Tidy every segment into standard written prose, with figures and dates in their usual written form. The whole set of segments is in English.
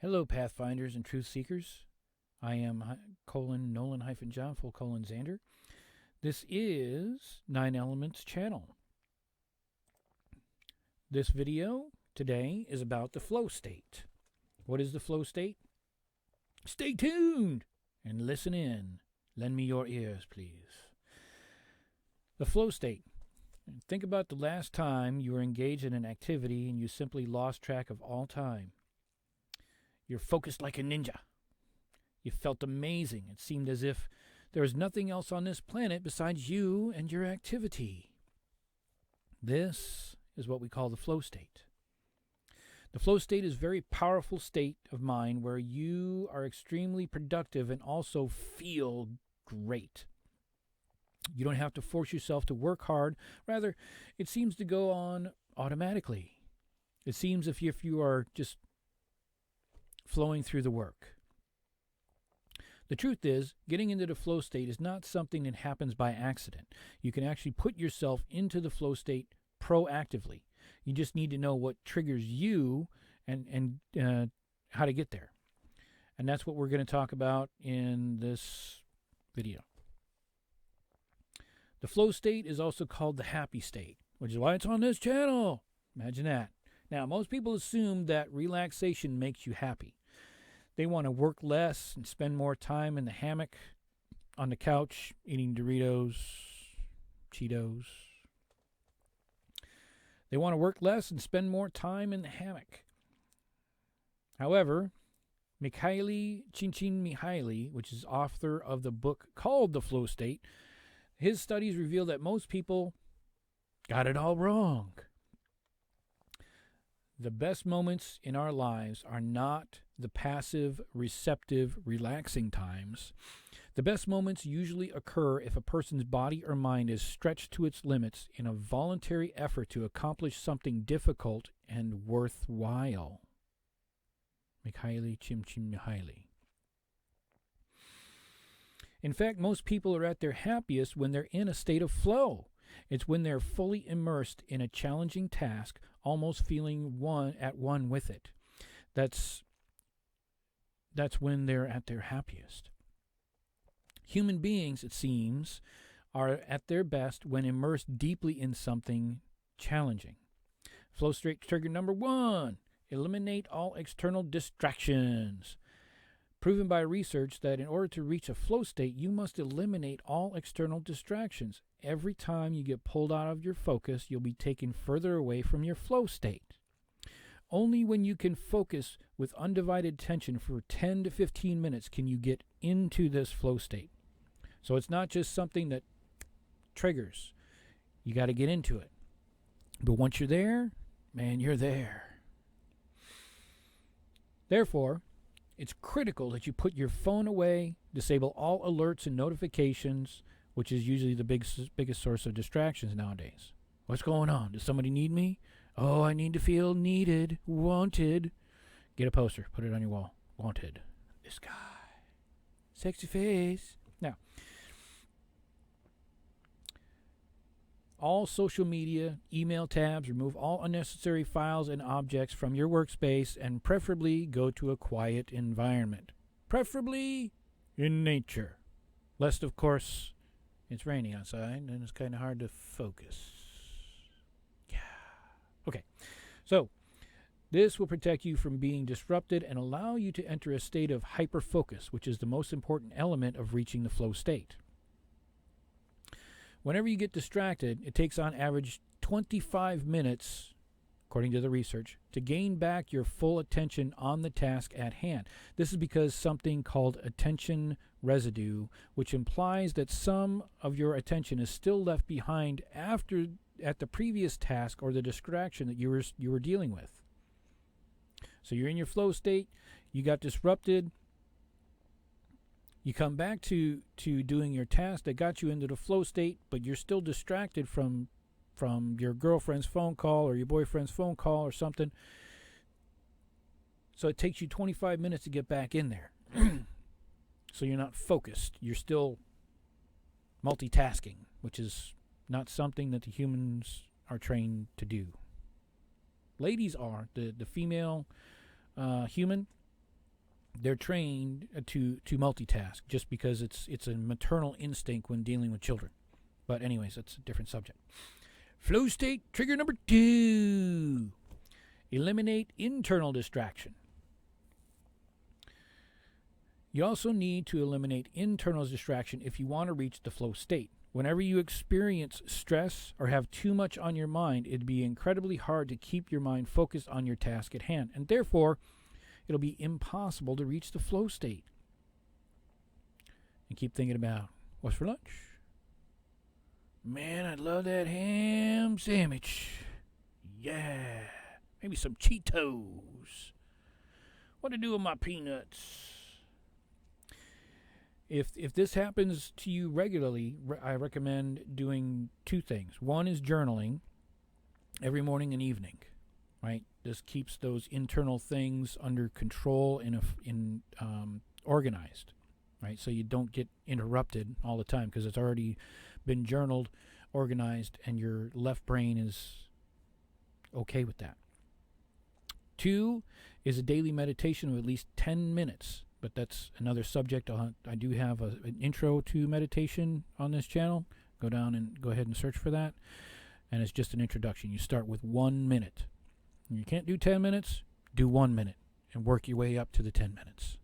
Hello, Pathfinders and Truth Seekers. I am Nolen-John Zander. This is Nine Elements channel. This video today is about the flow state. What is the flow state? Stay tuned and listen in. Lend me your ears, please. The flow state. Think about the last time you were engaged in an activity and you simply lost track of all time. You're focused like a ninja. You felt amazing. It seemed as if there was nothing else on this planet besides you and your activity. This is what we call the flow state. The flow state is a very powerful state of mind where you are extremely productive and also feel great. You don't have to force yourself to work hard. Rather, it seems to go on automatically. It seems as if you are just flowing through the work. The truth is, getting into the flow state is not something that happens by accident. You can actually put yourself into the flow state proactively. You just need to know what triggers you and how to get there. And that's what we're going to talk about in this video. The flow state is also called the happy state, which is why it's on this channel. Imagine that. Now, most people assume that relaxation makes you happy. They want to work less and spend more time in the hammock, on the couch, eating Doritos, Cheetos. They want to work less and spend more time in the hammock. However, Csikszentmihalyi, which is author of the book called The Flow State, his studies reveal that most people got it all wrong. The best moments in our lives are not the passive, receptive, relaxing times. The best moments usually occur if a person's body or mind is stretched to its limits in a voluntary effort to accomplish something difficult and worthwhile. Csikszentmihalyi. In fact, most people are at their happiest when they're in a state of flow. It's when they're fully immersed in a challenging task, almost feeling at one with it. That's when they're at their happiest. Human beings, it seems, are at their best when immersed deeply in something challenging. Flow state trigger number 1, eliminate all external distractions. Proven by research that in order to reach a flow state, you must eliminate all external distractions. Every time you get pulled out of your focus, you'll be taken further away from your flow state. Only when you can focus with undivided attention for 10 to 15 minutes can you get into this flow state. So it's not just something that triggers. You got to get into it. But once you're there, man, you're there. Therefore, it's critical that you put your phone away, disable all alerts and notifications, which is usually the biggest source of distractions nowadays. What's going on? Does somebody need me? Oh, I need to feel needed, wanted. Get a poster, put it on your wall. Wanted. This guy. Sexy face. Now, all social media, email tabs, remove all unnecessary files and objects from your workspace, and preferably go to a quiet environment. Preferably in nature. Lest, of course, it's raining outside and it's kind of hard to focus. Yeah. Okay. So, this will protect you from being disrupted and allow you to enter a state of hyperfocus, which is the most important element of reaching the flow state. Whenever you get distracted, it takes on average 25 minutes, according to the research, to gain back your full attention on the task at hand. This is because something called attention residue, which implies that some of your attention is still left behind at the previous task or the distraction that you were dealing with. So you're in your flow state, you got disrupted, you come back to doing your task that got you into the flow state, but you're still distracted from your girlfriend's phone call or your boyfriend's phone call or something. So it takes you 25 minutes to get back in there. So you're not focused. You're still multitasking, which is not something that the humans are trained to do. Ladies are. The female human they're trained to multitask just because it's a maternal instinct when dealing with children. But anyways, that's a different subject. Flow state trigger number 2. Eliminate internal distraction. You also need to eliminate internal distraction if you want to reach the flow state. Whenever you experience stress or have too much on your mind, it'd be incredibly hard to keep your mind focused on your task at hand, and therefore, it'll be impossible to reach the flow state. And keep thinking about, what's for lunch? Man, I'd love that ham sandwich. Yeah. Maybe some Cheetos. What to do with my peanuts? If this happens to you regularly, I recommend doing 2 things. One is journaling every morning and evening, right? This keeps those internal things under control and organized, right? So you don't get interrupted all the time because it's already been journaled, organized, and your left brain is okay with that. 2 is a daily meditation of at least 10 minutes. But that's another subject. I do have an intro to meditation on this channel. Go down and go ahead and search for that. And it's just an introduction. You start with 1 minute. And you can't do 10 minutes, do 1 minute and work your way up to the 10 minutes.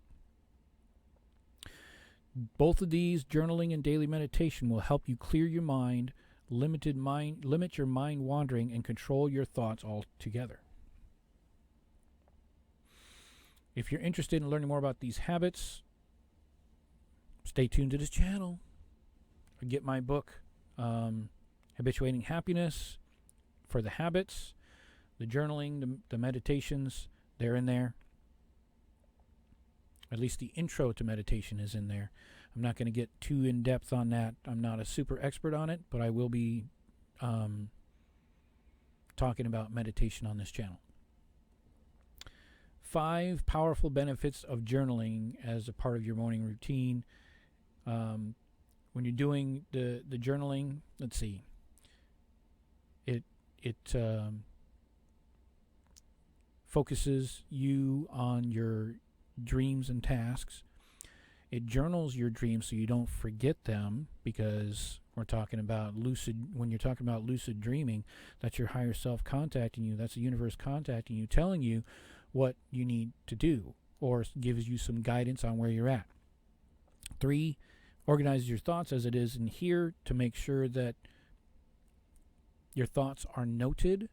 Both of these, journaling and daily meditation, will help you clear your mind, limit your mind wandering, and control your thoughts altogether. If you're interested in learning more about these habits, stay tuned to this channel. Get my book, Habituating Happiness, for the habits, the journaling, the meditations, they're in there. At least the intro to meditation is in there. I'm not going to get too in-depth on that. I'm not a super expert on it, but I will be talking about meditation on this channel. 5 powerful benefits of journaling as a part of your morning routine. When you're doing the journaling, let's see, it focuses you on your dreams and tasks. It journals your dreams so you don't forget them, because we're talking about when you're talking about lucid dreaming, that's your higher self contacting you. That's the universe contacting you, telling you what you need to do, or gives you some guidance on where you're at. 3, organizes your thoughts as it is in here to make sure that your thoughts are noted,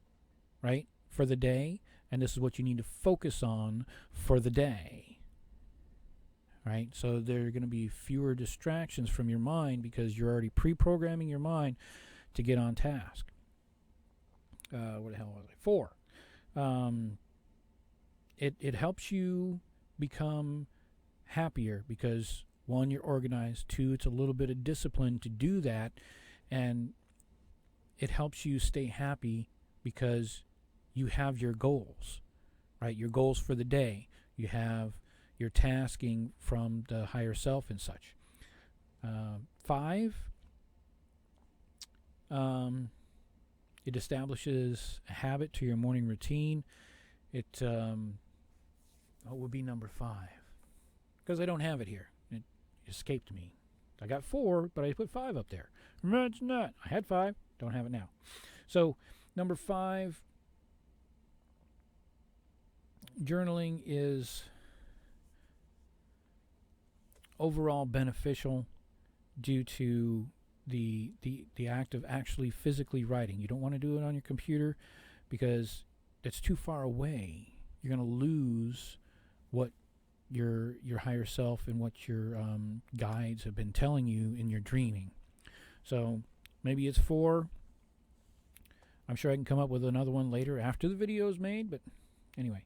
right, for the day, and this is what you need to focus on for the day, right? So there are going to be fewer distractions from your mind because you're already pre-programming your mind to get on task. What the hell was I? 4. It helps you become happier because, 1, you're organized. 2, it's a little bit of discipline to do that. And it helps you stay happy because you have your goals, right? Your goals for the day. You have your tasking from the higher self and such. 5, it establishes a habit to your morning routine. It would be number 5, because I don't have it here. It escaped me. I got 4, but I put 5 up there. Imagine that. I had 5, don't have it now. So number 5, journaling is overall beneficial due to the act of actually physically writing. You don't want to do it on your computer because it's too far away. You're going to lose what your higher self and what your guides have been telling you in your dreaming. So maybe it's 4. I'm sure I can come up with another one later after the video is made, but anyway.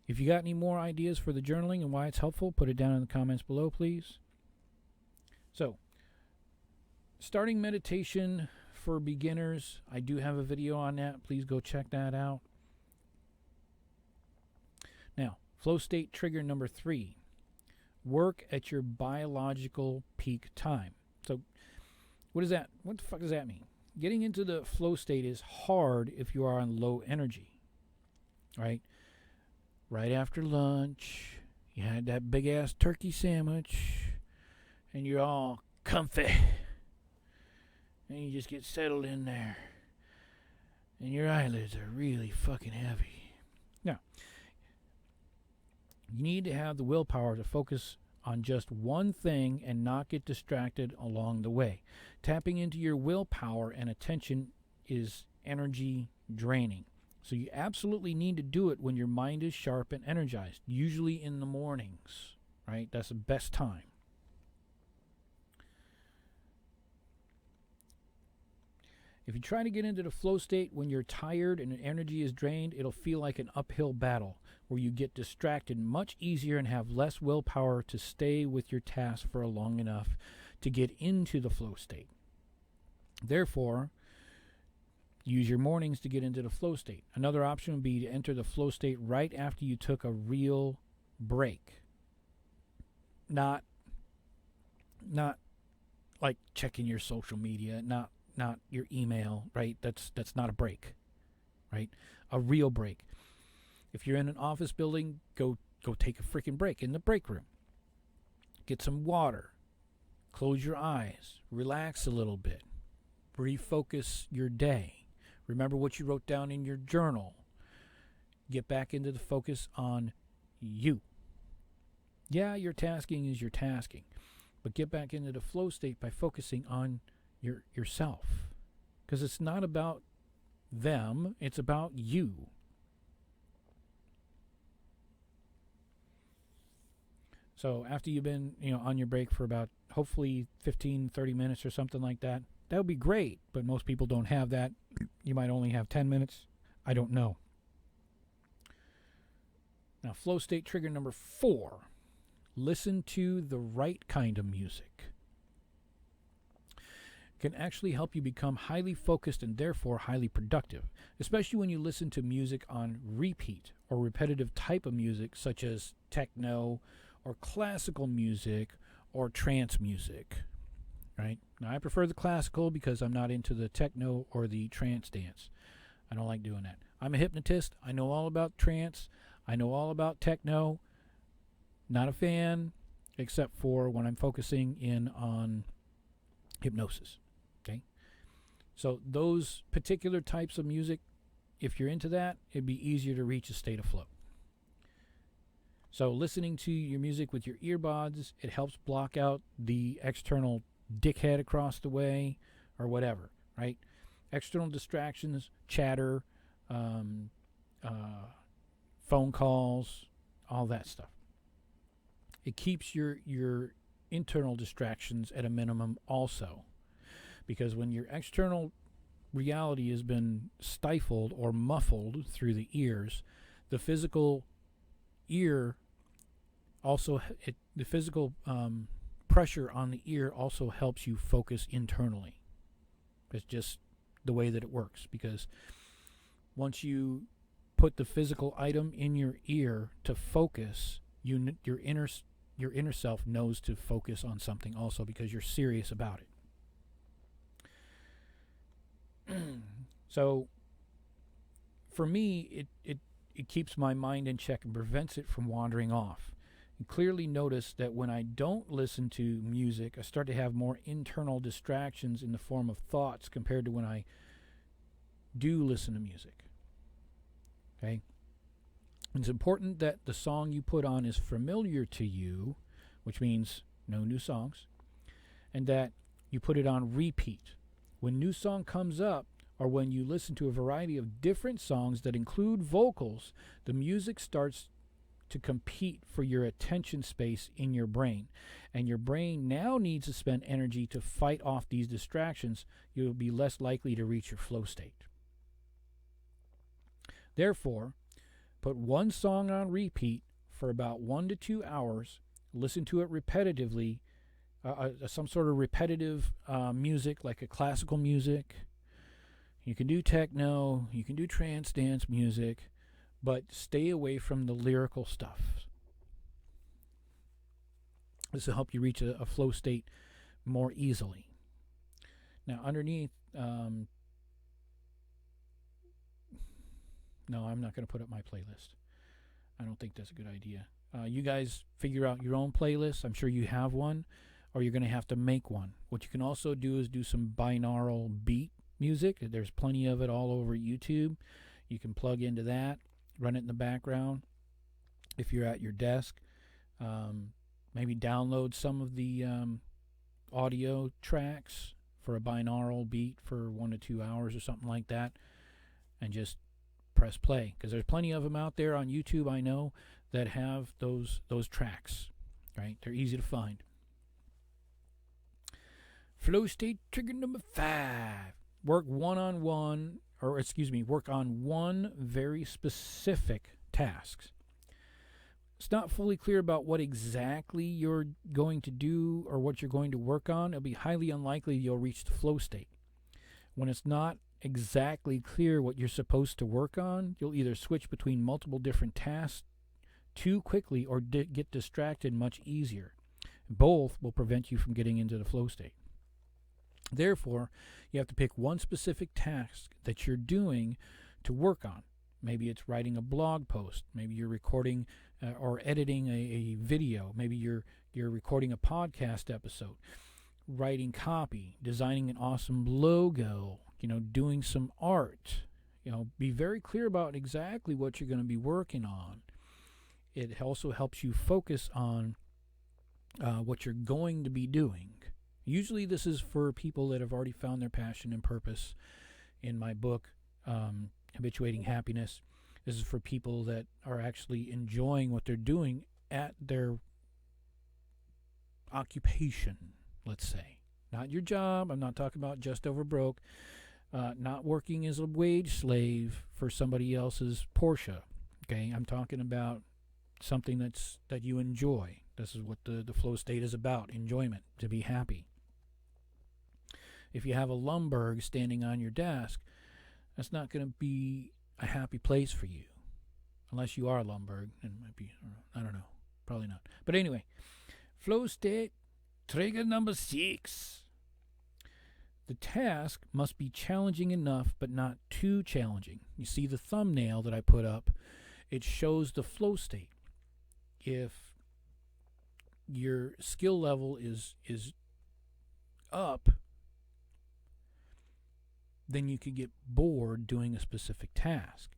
If you got any more ideas for the journaling and why it's helpful, put it down in the comments below, please. So, starting meditation for beginners, I do have a video on that. Please go check that out. Now, flow state trigger number 3. Work at your biological peak time. So, what the fuck does that mean? Getting into the flow state is hard if you are on low energy, right? Right after lunch, You had that big ass turkey sandwich, and you're all comfy. And you just get settled in there. And your eyelids are really fucking heavy. Now, you need to have the willpower to focus on just one thing and not get distracted along the way. Tapping into your willpower and attention is energy draining. So you absolutely need to do it when your mind is sharp and energized, usually in the mornings, right? That's the best time. If you try to get into the flow state when you're tired and energy is drained, it'll feel like an uphill battle where you get distracted much easier and have less willpower to stay with your task for long enough to get into the flow state. Therefore, use your mornings to get into the flow state. Another option would be to enter the flow state right after you took a real break. Not like checking your social media, not your email, right? That's not a break, right? A real break. If you're in an office building, go take a freaking break in the break room. Get some water. Close your eyes. Relax a little bit. Refocus your day. Remember what you wrote down in your journal. Get back into the focus on you. Yeah, your tasking is your tasking, but get back into the flow state by focusing on yourself, because it's not about them, it's about you. So after you've been on your break for about hopefully 15-30 minutes or something like that, that would be great, but most people don't have that. You might only have 10 minutes. I don't know. Now, flow state trigger number 4, listen to the right kind of music. Can actually help you become highly focused and therefore highly productive, especially when you listen to music on repeat or repetitive type of music such as techno or classical music or trance music, right? Now, I prefer the classical because I'm not into the techno or the trance dance. I don't like doing that. I'm a hypnotist. I know all about trance. I know all about techno. Not a fan, except for when I'm focusing in on hypnosis. Okay, so those particular types of music, if you're into that, it'd be easier to reach a state of flow. So listening to your music with your earbuds, it helps block out the external dickhead across the way or whatever, right? External distractions, chatter, phone calls, all that stuff. It keeps your internal distractions at a minimum also. Because when your external reality has been stifled or muffled through the ears, the physical ear also, the physical pressure on the ear also helps you focus internally. It's just the way that it works. Because once you put the physical item in your ear to focus, your inner self knows to focus on something also because you're serious about it. So for me, it keeps my mind in check and prevents it from wandering off. And clearly notice that when I don't listen to music, I start to have more internal distractions in the form of thoughts compared to when I do listen to music. Okay? It's important that the song you put on is familiar to you, which means no new songs, and that you put it on repeat. When new song comes up, or when you listen to a variety of different songs that include vocals, the music starts to compete for your attention space in your brain. And your brain now needs to spend energy to fight off these distractions. You'll be less likely to reach your flow state. Therefore, put one song on repeat for about 1 to 2 hours. Listen to it repetitively, some sort of repetitive music like a classical music. You can do techno, you can do trance dance music, but stay away from the lyrical stuff. This will help you reach a flow state more easily. Now, underneath, no, I'm not going to put up my playlist. I don't think that's a good idea. You guys figure out your own playlist. I'm sure you have one, or you're going to have to make one. What you can also do is do some binaural beat music. There's plenty of it all over YouTube. You can plug into that, run it in the background. If you're at your desk, maybe download some of the audio tracks for a binaural beat for 1 to 2 hours or something like that, and just press play, because there's plenty of them out there on YouTube, I know, that have those tracks, right? They're easy to find. Flow state trigger number 5. Work on one very specific task. It's not fully clear about what exactly you're going to do or what you're going to work on. It'll be highly unlikely you'll reach the flow state. When it's not exactly clear what you're supposed to work on, you'll either switch between multiple different tasks too quickly or get distracted much easier. Both will prevent you from getting into the flow state. Therefore, you have to pick one specific task that you're doing to work on. Maybe it's writing a blog post. Maybe you're recording or editing a video. Maybe you're recording a podcast episode. Writing copy, designing an awesome logo, doing some art. Be very clear about exactly what you're going to be working on. It also helps you focus on what you're going to be doing. Usually this is for people that have already found their passion and purpose. In my book, Habituating Happiness, this is for people that are actually enjoying what they're doing at their occupation, let's say. Not your job. I'm not talking about just over broke. Not working as a wage slave for somebody else's Porsche. Okay, I'm talking about something that you enjoy. This is what the flow state is about, enjoyment, to be happy. If you have a Lumberg standing on your desk, that's not going to be a happy place for you. Unless you are a Lumberg, it might be, I don't know, probably not. But anyway, flow state, trigger number 6. The task must be challenging enough, but not too challenging. You see the thumbnail that I put up, it shows the flow state. If your skill level is up, then you could get bored doing a specific task.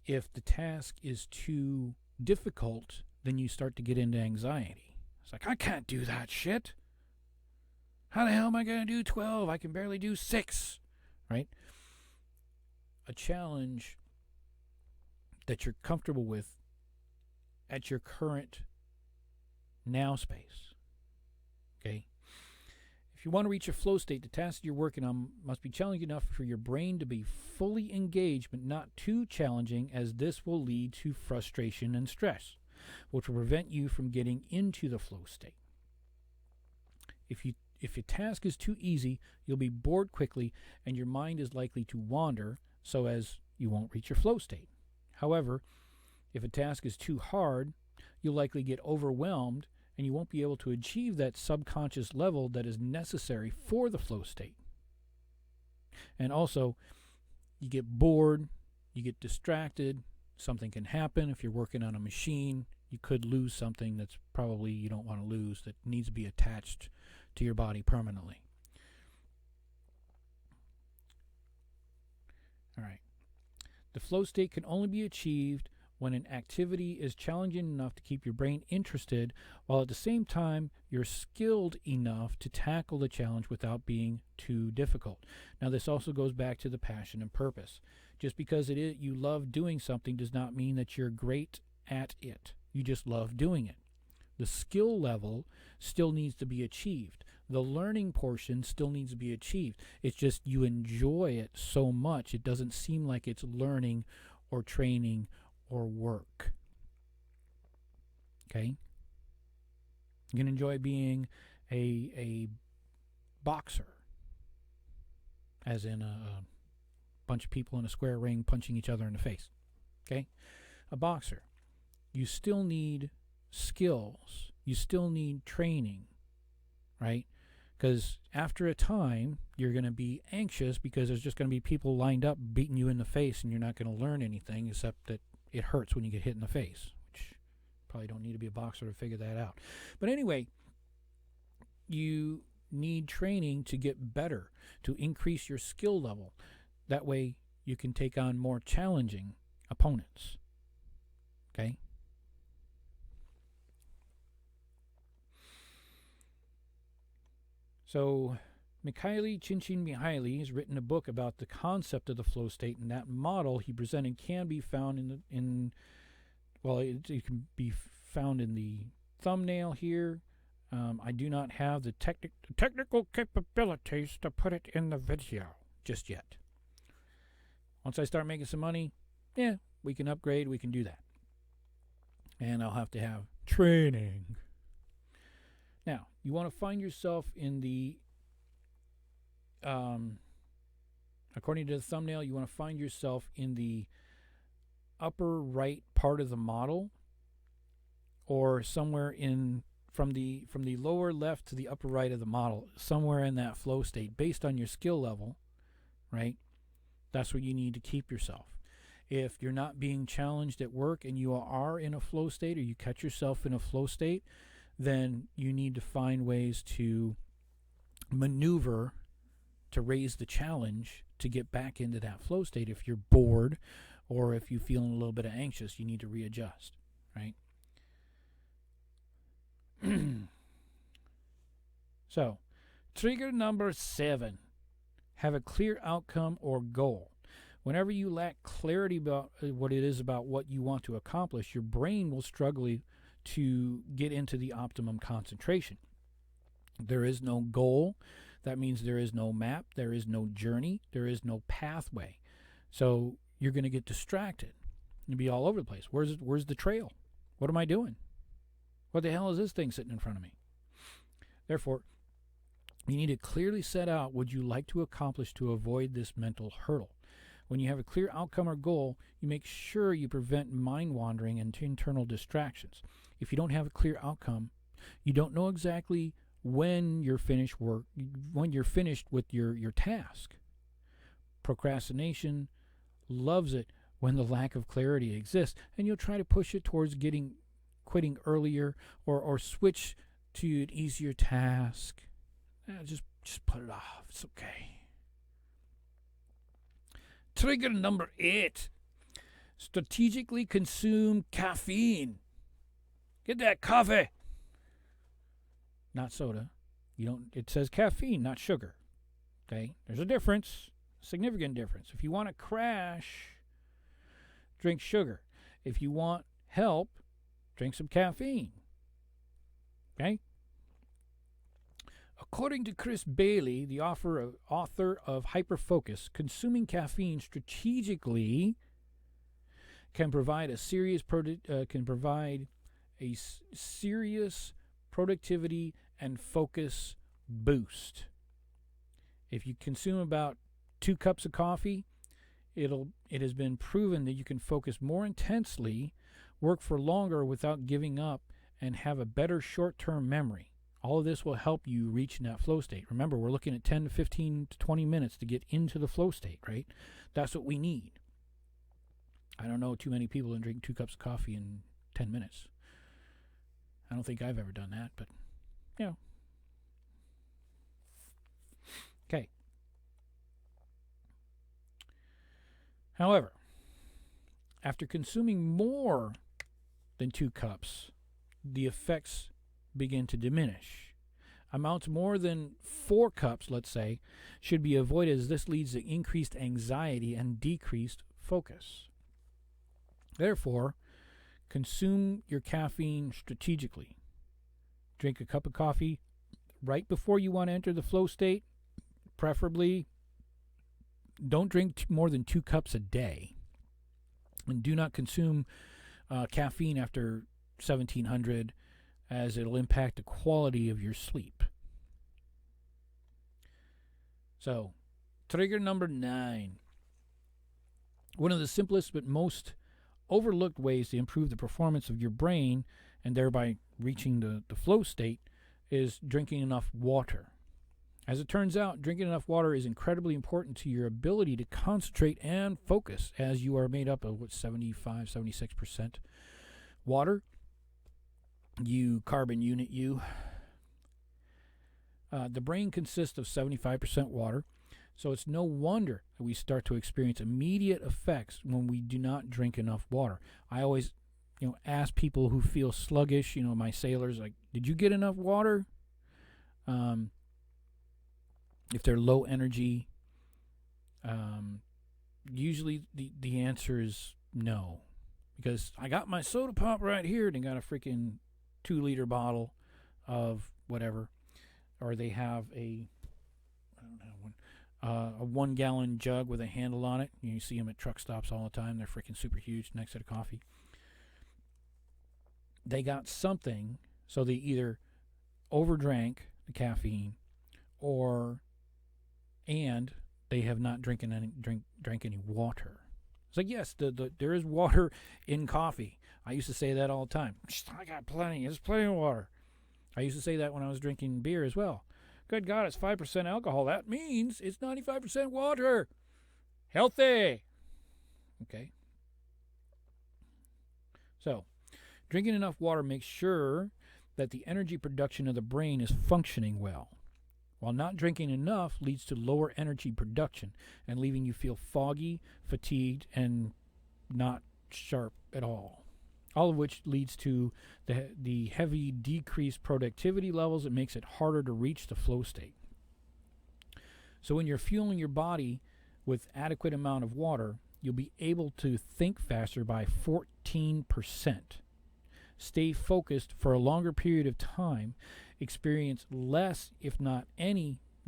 If the task is too difficult, then you start to get into anxiety. It's like, I can't do that shit. How the hell am I going to do 12? I can barely do 6, right? A challenge that you're comfortable with at your current now space, okay? If you want to reach a flow state, the task you're working on must be challenging enough for your brain to be fully engaged, but not too challenging, as this will lead to frustration and stress, which will prevent you from getting into the flow state. If your task is too easy, you'll be bored quickly, and your mind is likely to wander, so as you won't reach your flow state. However, if a task is too hard, you'll likely get overwhelmed, and you won't be able to achieve that subconscious level that is necessary for the flow state. And also, you get bored, you get distracted, something can happen. If you're working on a machine, you could lose something that's probably you don't want to lose, that needs to be attached to your body permanently. All right. The flow state can only be achieved when an activity is challenging enough to keep your brain interested, while at the same time you're skilled enough to tackle the challenge without being too difficult. Now, this also goes back to the passion and purpose. Just because you love doing something does not mean that you're great at it. You just love doing it. The skill level still needs to be achieved. The learning portion still needs to be achieved. It's just you enjoy it so much, it doesn't seem like it's learning or training or work. Okay? You can enjoy being a boxer, as in a bunch of people in a square ring punching each other in the face. Okay? A boxer. You still need skills. You still need training, right? Because after a time, you're going to be anxious because there's just going to be people lined up beating you in the face, and you're not going to learn anything except that it hurts when you get hit in the face, which Probably don't need to be a boxer to figure that out. But anyway, you need training to get better, to increase your skill level. That way you can take on more challenging opponents. Okay? So Mikhaili Csikszentmihalyi has written a book about the concept of the flow state, and that model he presented can be found it can be found in the thumbnail here. I do not have the technical capabilities to put it in the video just yet. Once I start making some money, we can upgrade, we can do that. And I'll have to have training. Now, you want to find yourself in the, according to the thumbnail, you want to find yourself in the upper right part of the model, or somewhere in from the lower left to the upper right of the model, somewhere in that flow state, based on your skill level, right? That's where you need to keep yourself. If you're not being challenged at work and you are in a flow state, or you catch yourself in a flow state, then you need to find ways to maneuver to raise the challenge to get back into that flow state. If you're bored or if you're feeling a little bit anxious, you need to readjust, right? So, trigger number 7. Have a clear outcome or goal. Whenever you lack clarity about what it is about what you want to accomplish, your brain will struggle to get into the optimum concentration. There is no goal. That means there is no map. There is no journey. There is no pathway. So you're going to get distracted and be all over the place. Where's the trail? What am I doing? What the hell is this thing sitting in front of me? Therefore, you need to clearly set out what you like to accomplish to avoid this mental hurdle. When you have a clear outcome or goal, you make sure you prevent mind wandering and internal distractions. If you don't have a clear outcome, you don't know exactly when you're finished with your task. Procrastination loves it when the lack of clarity exists, and you'll try to push it towards quitting earlier or switch to an easier task. Just put it off. It's okay. Trigger number 8. Strategically consume caffeine. Get that coffee. Not soda. It says caffeine, not sugar. Okay? There's a difference. A significant difference. If you want to crash, drink sugar. If you want help, drink some caffeine. Okay? According to Chris Bailey, the author of Hyperfocus, consuming caffeine strategically can provide a serious productivity and focus boost. If you consume about 2 cups of coffee, it has been proven that you can focus more intensely, work for longer without giving up, and have a better short-term memory. All of this will help you reach in that flow state. Remember, we're looking at 10 to 15 to 20 minutes to get into the flow state, right? That's what we need. I don't know too many people that drink 2 cups of coffee in 10 minutes. I don't think I've ever done that, but, Okay. However, after consuming more than 2 cups, the effects begin to diminish. Amounts more than 4 cups, let's say, should be avoided, as this leads to increased anxiety and decreased focus. Therefore, consume your caffeine strategically. Drink a cup of coffee right before you want to enter the flow state. Preferably, don't drink more than 2 cups a day. And do not consume caffeine after 1700, as it'll impact the quality of your sleep. So, trigger number 9. One of the simplest but most overlooked ways to improve the performance of your brain and thereby reaching the flow state is drinking enough water. As it turns out, drinking enough water is incredibly important to your ability to concentrate and focus, as you are made up of 75-76% water. You carbon unit, you. The brain consists of 75% water, so it's no wonder that we start to experience immediate effects when we do not drink enough water. I always, ask people who feel sluggish, my sailors, like, did you get enough water? If they're low energy, usually the answer is no, because I got my soda pop right here, and they got a freaking 2-liter bottle of whatever, or they have I don't have one, a 1-gallon jug with a handle on it. You see them at truck stops all the time. They're freaking super huge next to the coffee. They got something, so they either overdrank the caffeine, and they have not drank any water. It's like, yes, there is water in coffee. I used to say that all the time. I got plenty. There's plenty of water. I used to say that when I was drinking beer as well. Good God, it's 5% alcohol. That means it's 95% water. Healthy. Okay. So, drinking enough water makes sure that the energy production of the brain is functioning well, while not drinking enough leads to lower energy production and leaving you feel foggy, fatigued, and not sharp at all. All of which leads to the heavy decreased productivity levels. It makes it harder to reach the flow state. So when you're fueling your body with adequate amount of water, you'll be able to think faster by 14%, stay focused for a longer period of time, experience less, if not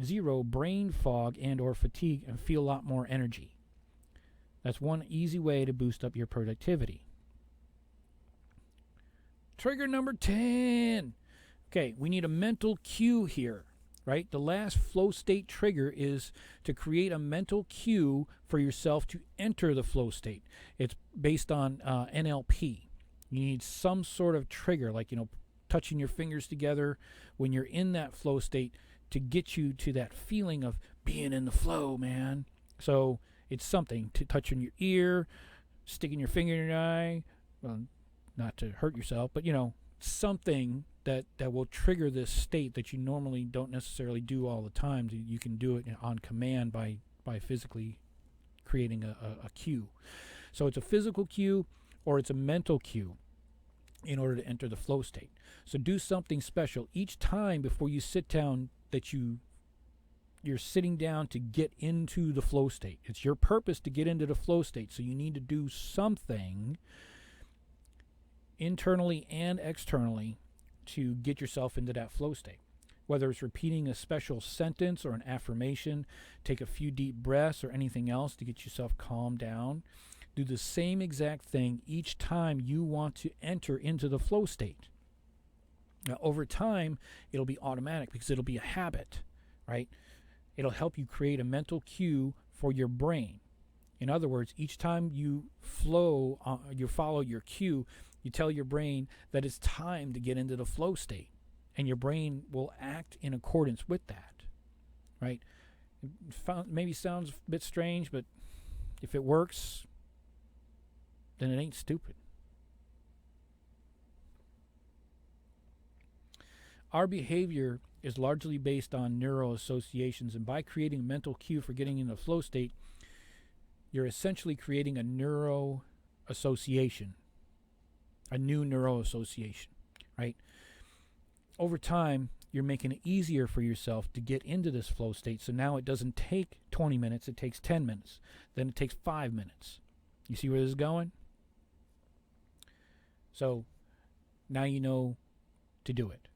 zero, brain fog and or fatigue, and feel a lot more energy. That's one easy way to boost up your productivity. Trigger number 10. Okay, we need a mental cue here, right? The last flow state trigger is to create a mental cue for yourself to enter the flow state. It's based on NLP. You need some sort of trigger, like, touching your fingers together when you're in that flow state to get you to that feeling of being in the flow, man. So it's something to touch in your ear, sticking your finger in your eye, well, not to hurt yourself, but, something that will trigger this state that you normally don't necessarily do all the time. You can do it on command by physically creating a cue. So it's a physical cue or it's a mental cue in order to enter the flow state. So do something special each time before you sit down that you're sitting down to get into the flow state. It's your purpose to get into the flow state, so you need to do something internally and externally to get yourself into that flow state. Whether it's repeating a special sentence or an affirmation, take a few deep breaths, or anything else to get yourself calmed down. Do the same exact thing each time you want to enter into the flow state. Now, over time, it'll be automatic because it'll be a habit, right? It'll help you create a mental cue for your brain. In other words, each time you you follow your cue, you tell your brain that it's time to get into the flow state, and your brain will act in accordance with that, right? Maybe sounds a bit strange, but if it works, then it ain't stupid. Our behavior is largely based on neural associations, and by creating a mental cue for getting in the flow state, you're essentially creating a neuro association, a new neural association, right? Over time, you're making it easier for yourself to get into this flow state. So now it doesn't take 20 minutes, it takes 10 minutes. Then it takes 5 minutes. You see where this is going? So now you know to do it.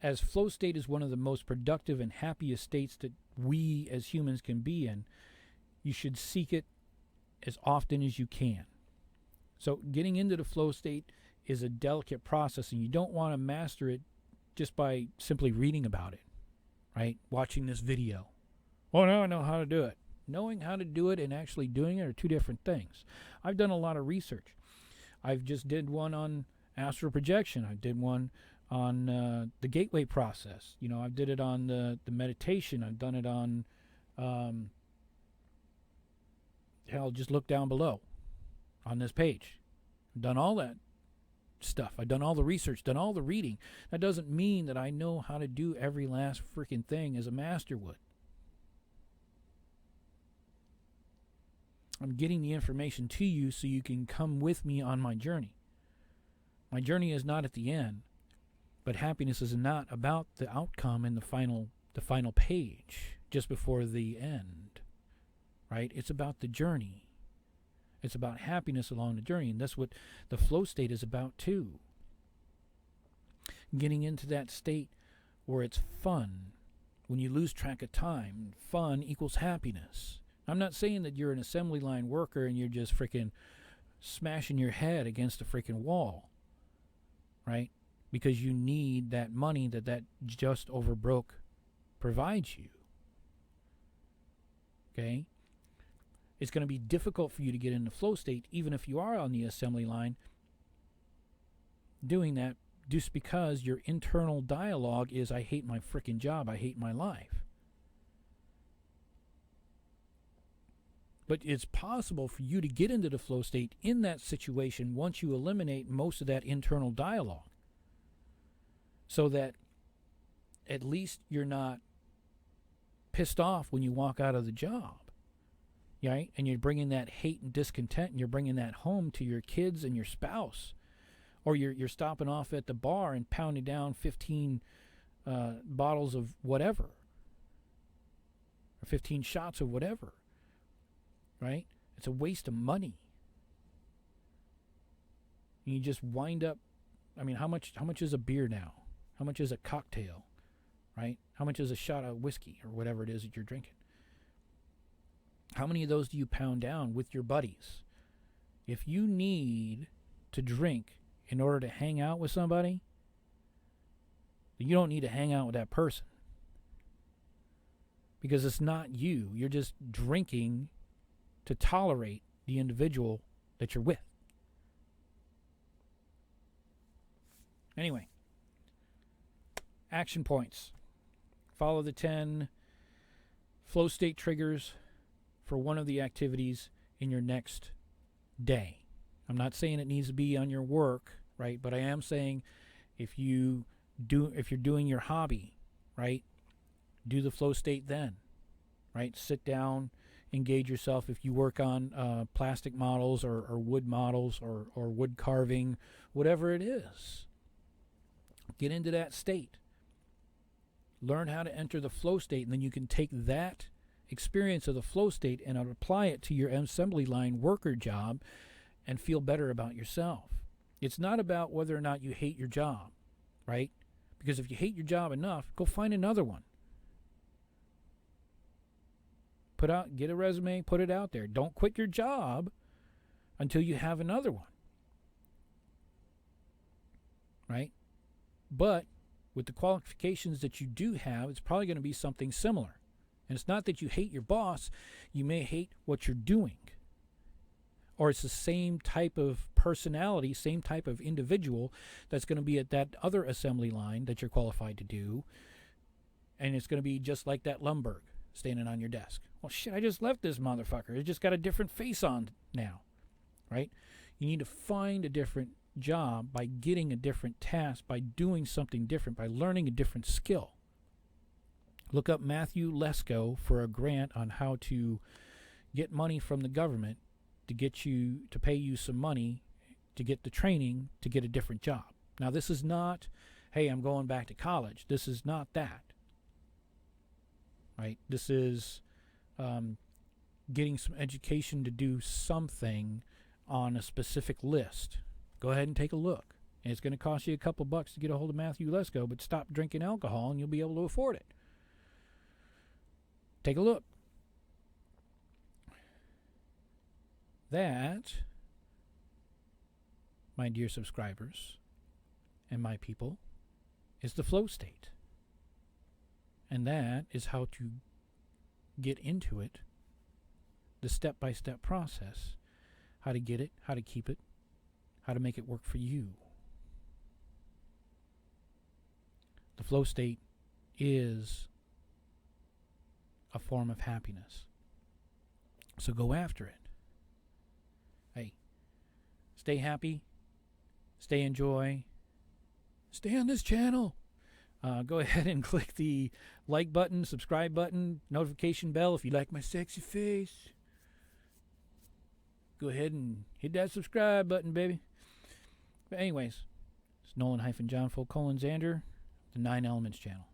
As flow state is one of the most productive and happiest states that we as humans can be in, you should seek it as often as you can. So getting into the flow state is a delicate process, and you don't want to master it just by simply reading about it, right? Watching this video. Oh, now I know how to do it. Knowing how to do it and actually doing it are two different things. I've done a lot of research. I've just did one on astral projection. I did one on the gateway process. I did it on the meditation. I've done it on, just look down below on this page. I've done all that stuff. I've done all the research, done all the reading. That doesn't mean that I know how to do every last freaking thing as a master would. I'm getting the information to you so you can come with me on my journey. My journey is not at the end, but happiness is not about the outcome in the final page just before the end, right? It's about the journey. It's about happiness along the journey, and that's what the flow state is about too. Getting into that state where it's fun. When you lose track of time, fun equals happiness. I'm not saying that you're an assembly line worker and you're just freaking smashing your head against a freaking wall, right? Because you need that money that just over broke provides you. Okay? It's going to be difficult for you to get into flow state, even if you are on the assembly line doing that, just because your internal dialogue is, I hate my freaking job, I hate my life. But it's possible for you to get into the flow state in that situation once you eliminate most of that internal dialogue, so that at least you're not pissed off when you walk out of the job, right? And you're bringing that hate and discontent, and you're bringing that home to your kids and your spouse. Or you're stopping off at the bar and pounding down 15 bottles of whatever, or 15 shots of whatever, right? It's a waste of money. And you just wind up, I mean, how much is a beer now? How much is a cocktail, right? How much is a shot of whiskey or whatever it is that you're drinking? How many of those do you pound down with your buddies? If you need to drink in order to hang out with somebody, you don't need to hang out with that person. Because it's not you. You're just drinking to tolerate the individual that you're with. Anyway, action points. Follow the 10 flow state triggers for one of the activities in your next day. I'm not saying it needs to be on your work, right? But I am saying if you're doing your hobby, right? Do the flow state then, right? Sit down, engage yourself. If you work on plastic models or wood models or wood carving, whatever it is, get into that state. Learn how to enter the flow state, and then you can take that experience of the flow state and apply it to your assembly line worker job and feel better about yourself. It's not about whether or not you hate your job, right? Because if you hate your job enough, go find another one. Get a resume, put it out there. Don't quit your job until you have another one, right? But with the qualifications that you do have, it's probably going to be something similar. And it's not that you hate your boss. You may hate what you're doing. Or it's the same type of personality, same type of individual that's going to be at that other assembly line that you're qualified to do. And it's going to be just like that Lumberg standing on your desk. Well, shit, I just left this motherfucker. It just got a different face on now, right? You need to find a different job by getting a different task, by doing something different, by learning a different skill. Look up Matthew Lesko for a grant on how to get money from the government to pay you some money to get the training to get a different job. Now, this is not, hey, I'm going back to college. This is not that, right? This is getting some education to do something on a specific list. Go ahead and take a look. And it's going to cost you a couple bucks to get a hold of Matthew Lesko, but stop drinking alcohol and you'll be able to afford it. Take a look. That, my dear subscribers and my people, is the flow state. And that is how to get into it, the step-by-step process, how to get it, how to keep it, how to make it work for you. The flow state is a form of happiness. So go after it. Hey, stay happy, stay in joy, stay on this channel. Go ahead and click the like button, subscribe button, notification bell if you like my sexy face. Go ahead and hit that subscribe button, baby. But anyways, it's Nolen-John : Zander, the 9 Elements channel.